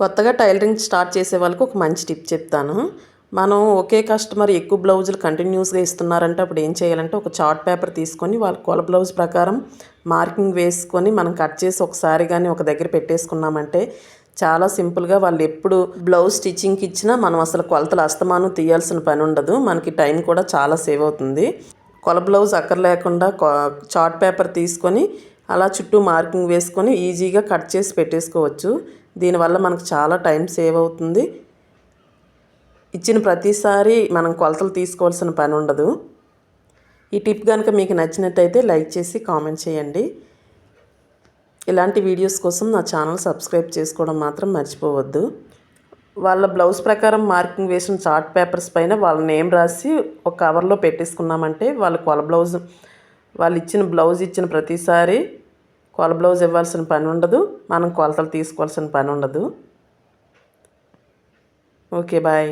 కొత్తగా tailoring start చేసే వాళ్ళకి ఒక మంచి టిప్ చెప్తాను. మనం ఒకే కస్టమర్ ఎక్కువ బ్లౌజులు కంటిన్యూస్‌గా ఇస్తున్నారంటే అప్పుడు ఏం చేయాలంటే ఒక చార్ట్ పేపర్ తీసుకొని వాళ్ళ కొల బ్లౌజ్ ప్రకారం మార్కింగ్ వేసుకొని మనం కట్ చేసి ఒకసారి గాని ఒక దగ్గర పెట్టేసుకున్నామంటే చాలా సింపుల్‌గా వాళ్ళు ఎప్పుడు బ్లౌజ్ స్టిచ్చింగ్‌కి ఇచ్చినా మనం అసలు కొలతలు అస్తమానం తీయాల్సిన పని ఉండదు. మనకి టైం కూడా చాలా సేవ్ అవుతుంది. కొల బ్లౌజ్ అక్కర్లేకుండా చార్ట్ పేపర్ తీసుకొని అలా చుట్టూ మార్కింగ్ వేసుకొని ఈజీగా కట్ చేసి పెట్టేసుకోవచ్చు. దీనివల్ల మనకు చాలా టైం సేవ్ అవుతుంది. ఇచ్చిన ప్రతిసారి మనం కొలతలు తీసుకోవాల్సిన పని ఉండదు. ఈ టిప్ కనుక మీకు నచ్చినట్టయితే లైక్ చేసి కామెంట్ చేయండి. ఇలాంటి వీడియోస్ కోసం నా ఛానల్ సబ్స్క్రైబ్ చేసుకోవడం మాత్రం మర్చిపోవద్దు. వాళ్ళ బ్లౌజ్ ప్రకారం మార్కింగ్ వేసిన చార్ట్ పేపర్స్ పైన వాళ్ళ నేమ్ రాసి ఒక కవర్లో పెట్టేసుకున్నామంటే వాళ్ళు ఇచ్చిన బ్లౌజ్ ఇచ్చిన ప్రతిసారి కొల బ్లౌజ్ ఇవ్వాల్సిన పని ఉండదు. మనం కొలతలు తీసుకోవాల్సిన పని ఉండదు. Okay bye.